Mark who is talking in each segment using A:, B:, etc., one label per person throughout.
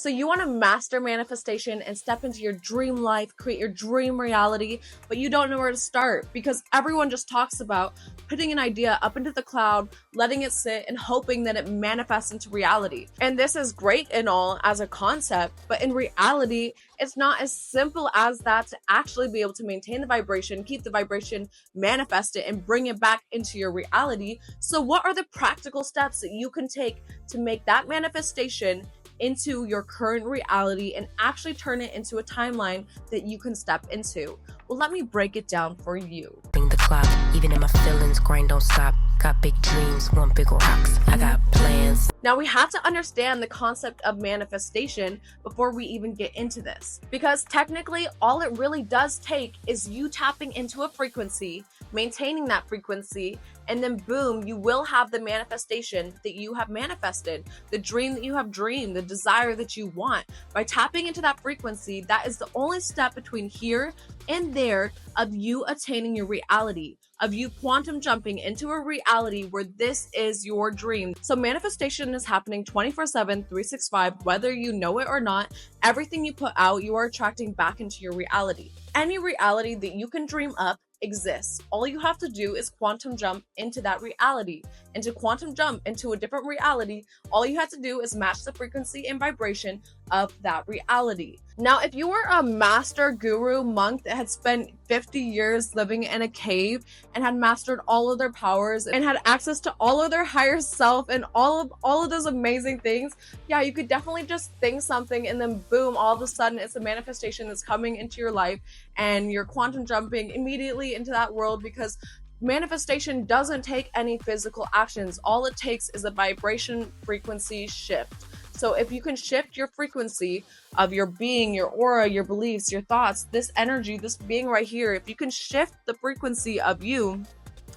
A: So you want to master manifestation and step into your dream life, create your dream reality, but you don't know where to start because everyone just talks about putting an idea up into the cloud, letting it sit, and hoping that it manifests into reality. And this is great and all as a concept, but in reality, it's not as simple as that to actually be able to maintain the vibration, keep the vibration, manifest it, and bring it back into your reality. So what are the practical steps that you can take to make that manifestation into your current reality and actually turn it into a timeline that you can step into? Well, let me break it down for you.
B: The clock, even in my feelings, grind don't stop. Got big dreams, want bigger rocks. I got plans.
A: Now we have to understand the concept of manifestation before we even get into this, because technically all it really does take is you tapping into a frequency, maintaining that frequency, and then boom, you will have the manifestation that you have manifested, the dream that you have dreamed, the desire that you want. By tapping into that frequency, that is the only step between here and there of you attaining your reality, of you quantum jumping into a reality where this is your dream. So manifestation is happening 24/7, 365, whether you know it or not. Everything you put out, you are attracting back into your reality. Any reality that you can dream up exists. All you have to do is quantum jump into that reality. And to quantum jump into a different reality, all you have to do is match the frequency and vibration of that reality. Now, if you were a master guru monk that had spent 50 years living in a cave and had mastered all of their powers and had access to all of their higher self and all of those amazing things, yeah, you could definitely just think something and then boom, all of a sudden it's a manifestation that's coming into your life and you're quantum jumping immediately into that world, because manifestation doesn't take any physical actions. All it takes is a vibration frequency shift. So if you can shift your frequency of your being, your aura, your beliefs, your thoughts, this energy, this being right here, if you can shift the frequency of you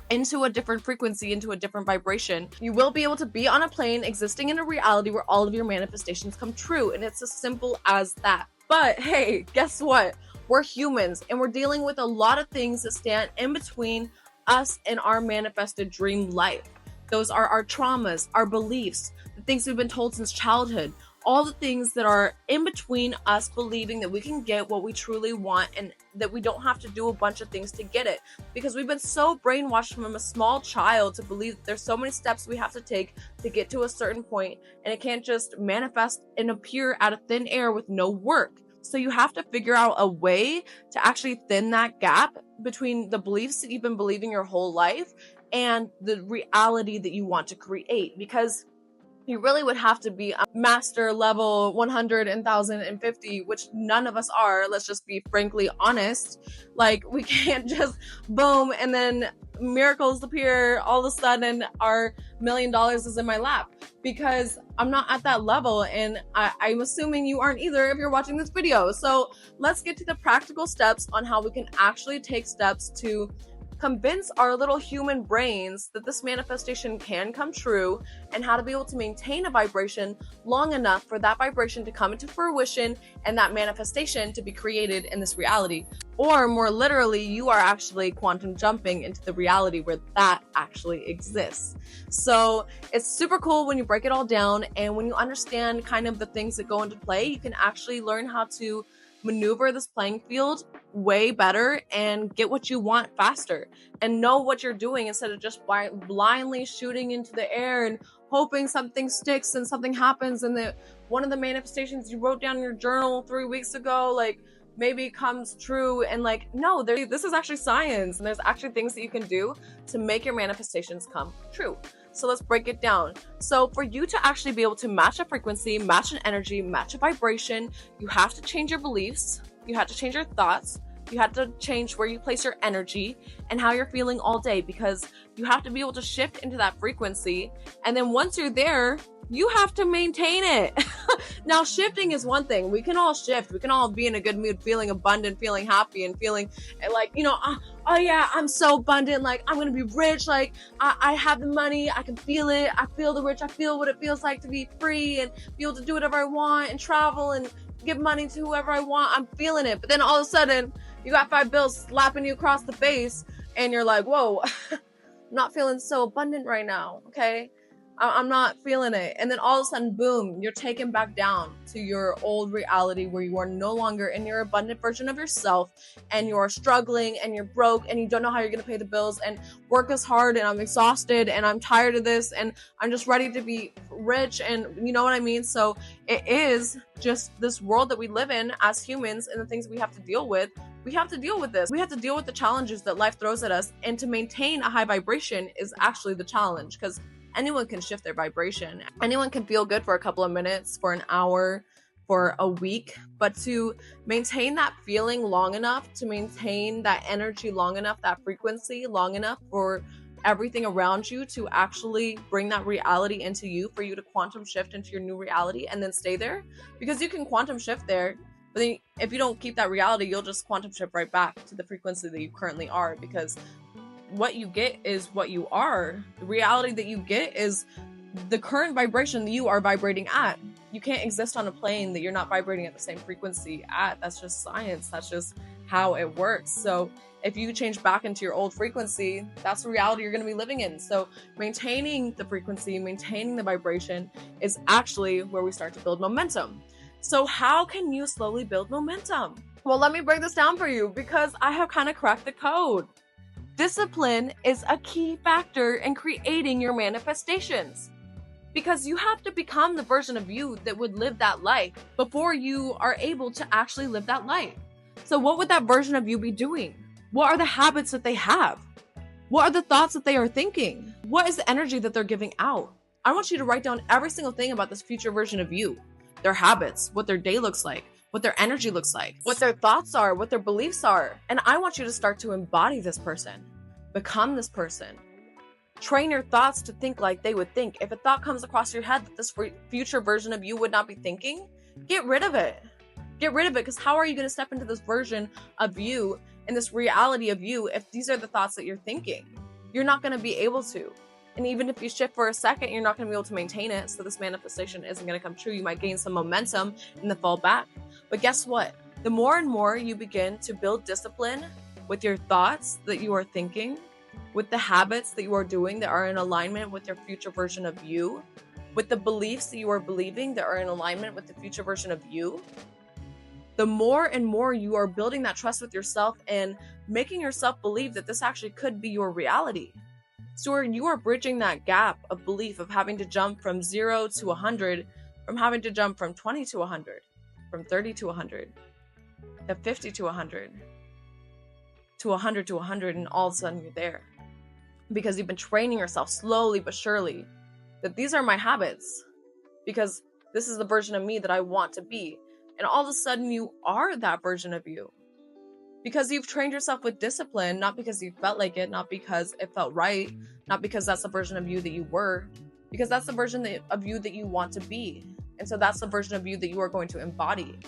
A: into a different frequency, into a different vibration, you will be able to be on a plane existing in a reality where all of your manifestations come true. And it's as simple as that. But hey, guess what? We're humans and we're dealing with a lot of things that stand in between us and our manifested dream life. Those are our traumas, our beliefs, the things we've been told since childhood, all the things that are in between us believing that we can get what we truly want and that we don't have to do a bunch of things to get it. Because we've been so brainwashed from a small child to believe that there's so many steps we have to take to get to a certain point, and it can't just manifest and appear out of thin air with no work. So you have to figure out a way to actually thin that gap between the beliefs that you've been believing your whole life and the reality that you want to create, because you really would have to be a master level 100 and 1000 and 50, which none of us are. Let's just be frankly honest. Like, we can't just boom and then miracles appear, all of a sudden our $1 million is in my lap, because I'm not at that level, and I'm assuming you aren't either if you're watching this video. So let's get to the practical steps on how we can actually take steps to convince our little human brains that this manifestation can come true, and how to be able to maintain a vibration long enough for that vibration to come into fruition and that manifestation to be created in this reality. Or more literally, you are actually quantum jumping into the reality where that actually exists. So it's super cool when you break it all down, and when you understand kind of the things that go into play, you can actually learn how to maneuver this playing field way better and get what you want faster, and know what you're doing instead of just blindly shooting into the air and hoping something sticks and something happens, and that one of the manifestations you wrote down in your journal 3 weeks ago, like, maybe comes true. And like, no, this is actually science, and there's actually things that you can do to make your manifestations come true. So let's break it down. So for you to actually be able to match a frequency, match an energy, match a vibration, you have to change your beliefs, you have to change your thoughts, you have to change where you place your energy and how you're feeling all day, because you have to be able to shift into that frequency. And then once you're there, you have to maintain it. Now, shifting is one thing. We can all shift. We can all be in a good mood, feeling abundant, feeling happy, and feeling like, oh yeah, I'm so abundant. Like, I'm going to be rich. Like, I have the money. I can feel it. I feel the rich. I feel what it feels like to be free and be able to do whatever I want and travel and give money to whoever I want. I'm feeling it. But then all of a sudden, you got 5 bills slapping you across the face, and you're like, whoa, I'm not feeling so abundant right now. Okay. I'm not feeling it. And then all of a sudden, boom, you're taken back down to your old reality where you are no longer in your abundant version of yourself, and you're struggling and you're broke and you don't know how you're going to pay the bills, and work is hard and I'm exhausted and I'm tired of this and I'm just ready to be rich, and you know what I mean? So it is just this world that we live in as humans, and the things we have to deal with. We have to deal with this. We have to deal with the challenges that life throws at us, and to maintain a high vibration is actually the challenge, because anyone can shift their vibration. Anyone can feel good for a couple of minutes, for an hour, for a week, but to maintain that feeling long enough, to maintain that energy long enough, that frequency long enough for everything around you to actually bring that reality into you, for you to quantum shift into your new reality and then stay there. Because you can quantum shift there, but then if you don't keep that reality, you'll just quantum shift right back to the frequency that you currently are, because what you get is what you are. The reality that you get is the current vibration that you are vibrating at. You can't exist on a plane that you're not vibrating at the same frequency at. That's just science. That's just how it works. So if you change back into your old frequency, that's the reality you're going to be living in. So maintaining the frequency, maintaining the vibration is actually where we start to build momentum. So how can you slowly build momentum? Well, let me break this down for you, because I have kind of cracked the code. Discipline is a key factor in creating your manifestations, because you have to become the version of you that would live that life before you are able to actually live that life. So what would that version of you be doing? What are the habits that they have? What are the thoughts that they are thinking? What is the energy that they're giving out? I want you to write down every single thing about this future version of you, their habits, what their day looks like, what their energy looks like, what their thoughts are, what their beliefs are. And I want you to start to embody this person, become this person. Train your thoughts to think like they would think. If a thought comes across your head that this future version of you would not be thinking, get rid of it. Get rid of it, because how are you going to step into this version of you and this reality of you if these are the thoughts that you're thinking? You're not going to be able to. And even if you shift for a second, you're not going to be able to maintain it. So this manifestation isn't going to come true. You might gain some momentum and then fall back. But guess what? The more and more you begin to build discipline with your thoughts that you are thinking, with the habits that you are doing that are in alignment with your future version of you, with the beliefs that you are believing that are in alignment with the future version of you, the more and more you are building that trust with yourself and making yourself believe that this actually could be your reality. So you are bridging that gap of belief of having to jump from 0 to 100, from having to jump from 20 to 100, from 30 to 100, to 50 to 100, to 100 to 100, and all of a sudden you're there. Because you've been training yourself slowly but surely that these are my habits, because this is the version of me that I want to be. And all of a sudden you are that version of you. Because you've trained yourself with discipline, not because you felt like it, not because it felt right, not because that's the version of you that you were, because that's the version of you that you want to be. And so that's the version of you that you are going to embody.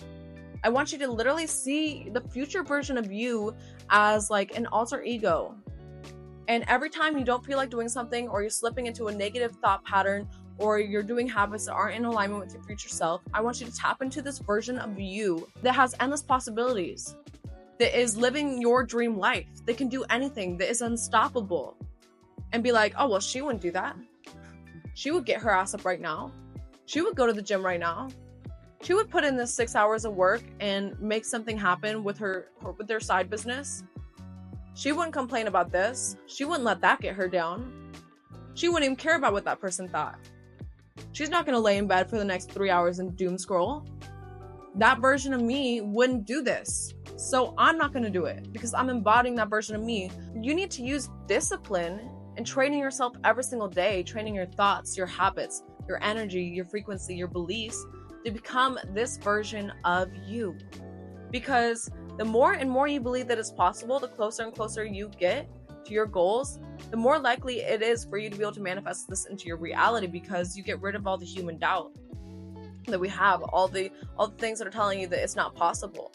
A: I want you to literally see the future version of you as like an alter ego. And every time you don't feel like doing something, or you're slipping into a negative thought pattern, or you're doing habits that aren't in alignment with your future self, I want you to tap into this version of you that has endless possibilities, that is living your dream life, that can do anything, that is unstoppable. And be like, oh, well, she wouldn't do that. She would get her ass up right now. She would go to the gym right now. She would put in this 6 hours of work and make something happen with their side business. She wouldn't complain about this. She wouldn't let that get her down. She wouldn't even care about what that person thought. She's not going to lay in bed for the next 3 hours and doom scroll. That version of me wouldn't do this. So I'm not going to do it, because I'm embodying that version of me. You need to use discipline and training yourself every single day, training your thoughts, your habits, your energy, your frequency, your beliefs to become this version of you. Because the more and more you believe that it's possible, the closer and closer you get to your goals, the more likely it is for you to be able to manifest this into your reality, because you get rid of all the human doubt that we have, all the things that are telling you that it's not possible.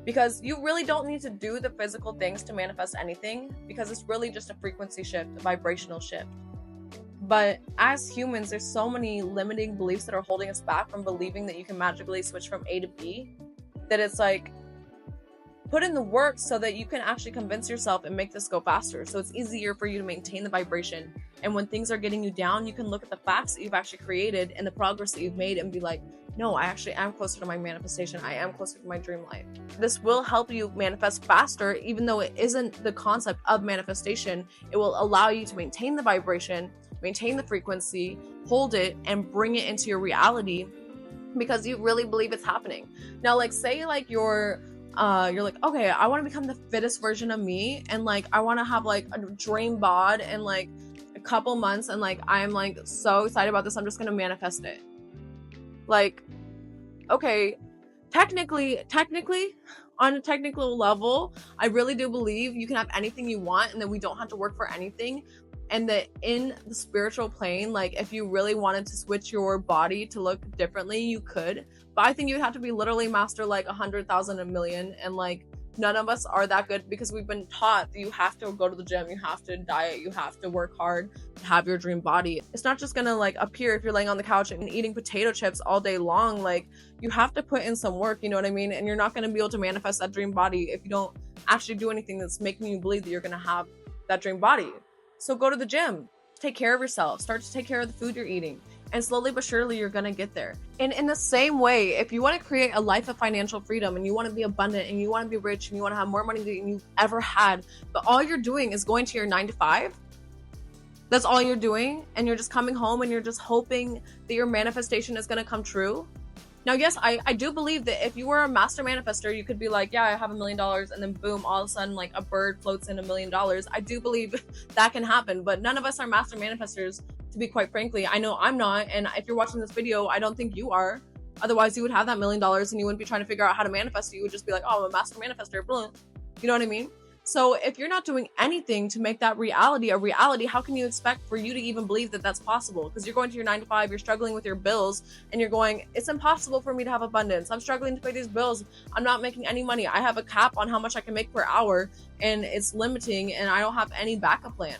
A: Because you really don't need to do the physical things to manifest anything, because it's really just a frequency shift, a vibrational shift. But as humans, there's so many limiting beliefs that are holding us back from believing that you can magically switch from A to B, that it's like, Put in the work so that you can actually convince yourself and make this go faster. So it's easier for you to maintain the vibration. And when things are getting you down, you can look at the facts that you've actually created and the progress that you've made and be like, no, I actually am closer to my manifestation. I am closer to my dream life. This will help you manifest faster, even though it isn't the concept of manifestation. It will allow you to maintain the vibration, maintain the frequency, hold it, and bring it into your reality because you really believe it's happening. Now, like, say like you're like, okay, I want to become the fittest version of me, and like I want to have like a dream bod in like a couple months, and like I'm like so excited about this, I'm just gonna manifest it. Like, okay, technically on a technical level, I really do believe you can have anything you want and that we don't have to work for anything. And that in the spiritual plane, like if you really wanted to switch your body to look differently, you could. But I think you'd have to be literally master like 100,000, a million. And like none of us are that good because we've been taught that you have to go to the gym, you have to diet, you have to work hard to have your dream body. It's not just gonna like appear if you're laying on the couch and eating potato chips all day long. Like you have to put in some work, you know what I mean? And you're not gonna be able to manifest that dream body if you don't actually do anything that's making you believe that you're gonna have that dream body. So go to the gym, take care of yourself, start to take care of the food you're eating, and slowly but surely you're gonna get there. And in the same way, if you want to create a life of financial freedom and you want to be abundant and you want to be rich and you want to have more money than you've ever had, but all you're doing is going to your 9 to 5, that's all you're doing, and you're just coming home and you're just hoping that your manifestation is gonna come true. Now, yes, I do believe that if you were a master manifester, you could be like, yeah, I have $1 million, and then boom, all of a sudden, like a bird floats in $1 million. I do believe that can happen, but none of us are master manifestors, to be quite frankly. I know I'm not, and if you're watching this video, I don't think you are. Otherwise, you would have that $1 million, and you wouldn't be trying to figure out how to manifest it. You would just be like, oh, I'm a master manifester, brilliant. You know what I mean? So if you're not doing anything to make that reality a reality, how can you expect for you to even believe that that's possible? Because you're going to your 9 to 5, you're struggling with your bills, and you're going, it's impossible for me to have abundance. I'm struggling to pay these bills. I'm not making any money. I have a cap on how much I can make per hour, and it's limiting, and I don't have any backup plan.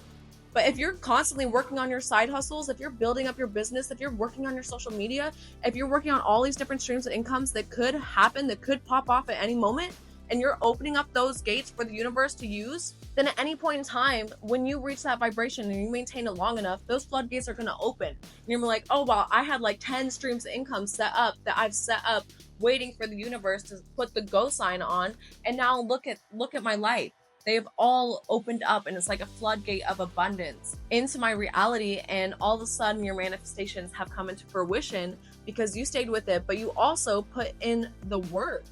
A: But if you're constantly working on your side hustles, if you're building up your business, if you're working on your social media, if you're working on all these different streams of incomes that could happen, that could pop off at any moment, and you're opening up those gates for the universe to use, then at any point in time, when you reach that vibration and you maintain it long enough, those floodgates are going to open. And you're like, oh, wow, I had like 10 streams of income set up that I've set up waiting for the universe to put the go sign on. And now look at my life. They've all opened up, and it's like a floodgate of abundance into my reality. And all of a sudden your manifestations have come into fruition because you stayed with it, but you also put in the work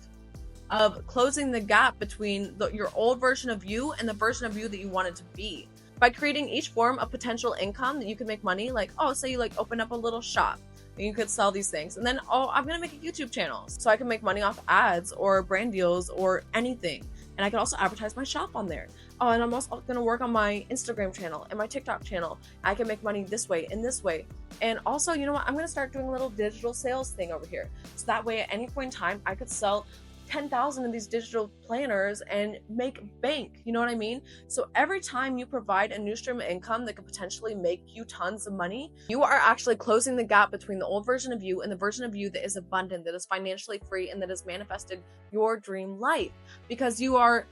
A: of closing the gap between your old version of you and the version of you that you wanted to be. By creating each form of potential income that you can make money, like, oh, say you like open up a little shop and you could sell these things. And then, oh, I'm gonna make a YouTube channel so I can make money off ads or brand deals or anything. And I can also advertise my shop on there. Oh, and I'm also gonna work on my Instagram channel and my TikTok channel. I can make money this way and this way. And also, you know what? I'm gonna start doing a little digital sales thing over here. So that way at any point in time, I could sell 10,000 of these digital planners and make bank, you know what I mean? So every time you provide a new stream of income that could potentially make you tons of money, you are actually closing the gap between the old version of you and the version of you that is abundant, that is financially free, and that has manifested your dream life, because you're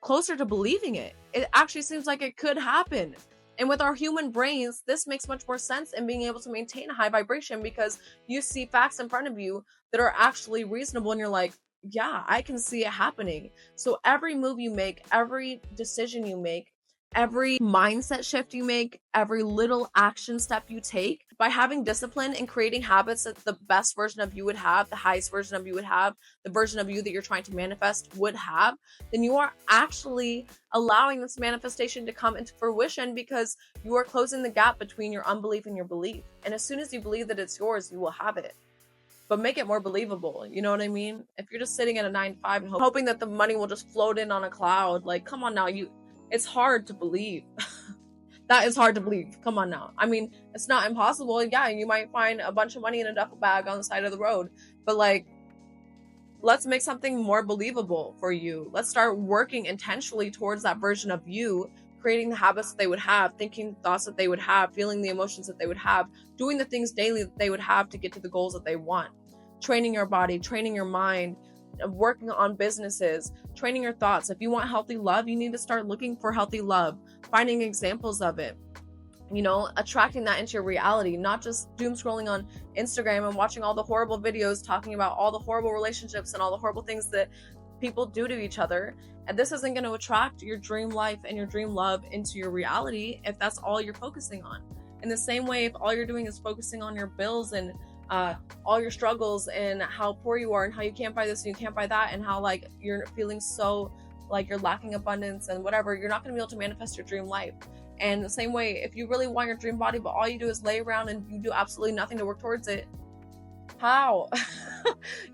A: closer to believing it. It actually seems like it could happen. And with our human brains, this makes much more sense in being able to maintain a high vibration, because you see facts in front of you that are actually reasonable, and you're like, yeah, I can see it happening. So every move you make, every decision you make, every mindset shift you make, every little action step you take, by having discipline and creating habits that the best version of you would have, the highest version of you would have, the version of you that you're trying to manifest would have, then you are actually allowing this manifestation to come into fruition, because you are closing the gap between your unbelief and your belief. And as soon as you believe that it's yours, you will have it. But make it more believable, you know what I mean? If you're just sitting at a 9 to 5 and hoping that the money will just float in on a cloud, like, come on now, it's hard to believe. That is hard to believe. Come on now. I mean, it's not impossible. Yeah, you might find a bunch of money in a duffel bag on the side of the road, but like, let's make something more believable for you. Let's start working intentionally towards that version of you, creating the habits that they would have, thinking thoughts that they would have, feeling the emotions that they would have, doing the things daily that they would have to get to the goals that they want. Training your body, training your mind, working on businesses, training your thoughts. If you want healthy love, you need to start looking for healthy love, finding examples of it, attracting that into your reality, not just doom scrolling on Instagram and watching all the horrible videos talking about all the horrible relationships and all the horrible things that people do to each other. And this isn't going to attract your dream life and your dream love into your reality if that's all you're focusing on. In the same way, if all you're doing is focusing on your bills and all your struggles and how poor you are and how you can't buy this and you can't buy that and how like you're feeling so like you're lacking abundance and whatever, you're not going to be able to manifest your dream life. And the same way, if you really want your dream body but all you do is lay around and you do absolutely nothing to work towards it, how?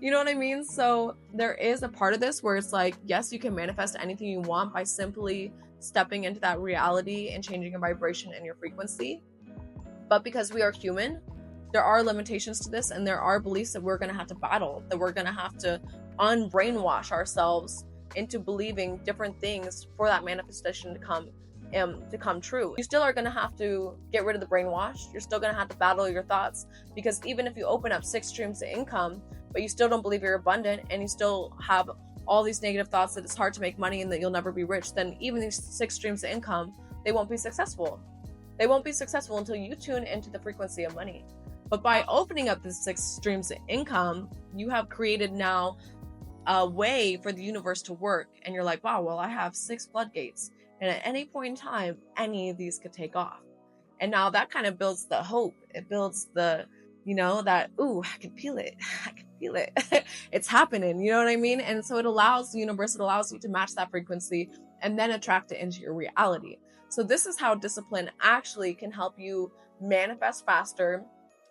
A: You know what I mean? So there is a part of this where it's like, yes, you can manifest anything you want by simply stepping into that reality and changing your vibration and your frequency. But because we are human, there are limitations to this, and there are beliefs that we're going to have to battle, that we're going to have to unbrainwash ourselves into believing different things for that manifestation to come true. You still are going to have to get rid of the brainwash. You're still going to have to battle your thoughts, because even if you open up 6 streams of income, but you still don't believe you're abundant and you still have all these negative thoughts that it's hard to make money and that you'll never be rich, then even these 6 streams of income, they won't be successful. They won't be successful until you tune into the frequency of money. But by opening up the 6 streams of income, you have created now a way for the universe to work. And you're like, wow, well, I have 6 floodgates. And at any point in time, any of these could take off. And now that kind of builds the hope. It builds the, that, ooh, I can feel it. I can feel it. It's happening. You know what I mean? And so it allows the universe, it allows you to match that frequency and then attract it into your reality. So this is how discipline actually can help you manifest faster.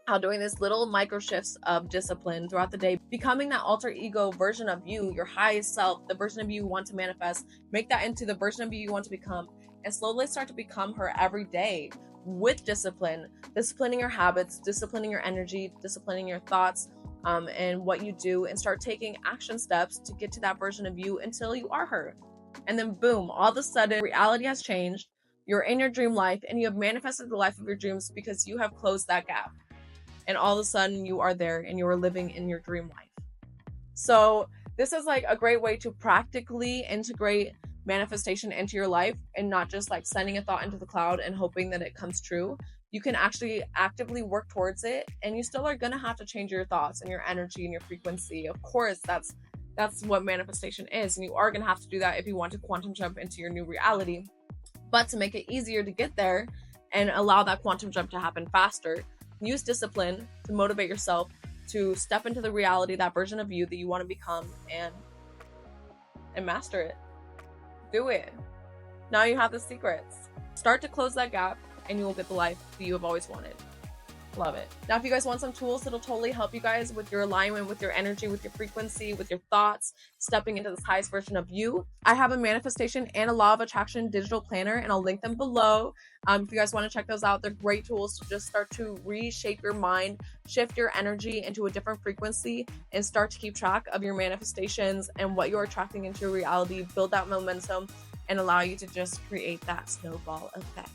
A: How doing this little micro shifts of discipline throughout the day, becoming that alter ego version of you, your highest self, the version of you you want to manifest, make that into the version of you you want to become, and slowly start to become her every day with discipline, disciplining your habits, disciplining your energy, disciplining your thoughts, and what you do, and start taking action steps to get to that version of you until you are her. And then boom, all of a sudden reality has changed. You're in your dream life and you have manifested the life of your dreams because you have closed that gap. And all of a sudden you are there and you are living in your dream life. So this is like a great way to practically integrate manifestation into your life, and not just like sending a thought into the cloud and hoping that it comes true. You can actually actively work towards it, and you still are going to have to change your thoughts and your energy and your frequency. Of course, that's what manifestation is. And you are going to have to do that if you want to quantum jump into your new reality. But to make it easier to get there and allow that quantum jump to happen faster, use discipline to motivate yourself to step into the reality, that version of you that you want to become, and master it. Do it. Now you have the secrets. Start to close that gap and you will get the life that you have always wanted. Love it. Now, if you guys want some tools that'll totally help you guys with your alignment, with your energy, with your frequency, with your thoughts, stepping into this highest version of you, I have a manifestation and a law of attraction digital planner, and I'll link them below. If you guys want to check those out, they're great tools to just start to reshape your mind, shift your energy into a different frequency, and start to keep track of your manifestations and what you're attracting into your reality, build that momentum, and allow you to just create that snowball effect.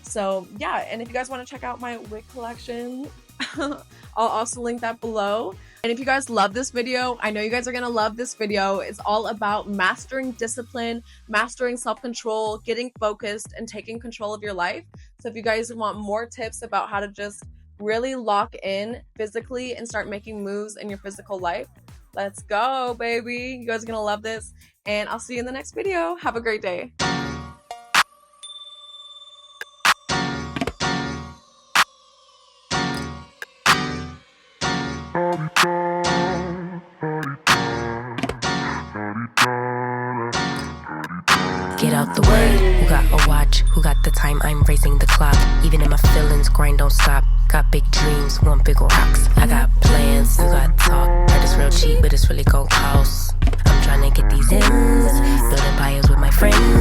A: So yeah, and if you guys want to check out my wig collection, I'll also link that below. And if you guys love this video, I know you guys are going to love this video. It's all about mastering discipline, mastering self-control, getting focused, and taking control of your life. So if you guys want more tips about how to just really lock in physically and start making moves in your physical life, let's go, baby. You guys are going to love this. And I'll see you in the next video. Have a great day.
B: Get out the way. Who got a watch? Who got the time? I'm raising the clock. Even in my feelings, grind don't stop. Got big dreams, want bigger rocks. I got plans, you got talk. Heard it's real cheap, but it's really gon' cost. I'm trying to get these ends, build empires with my friends.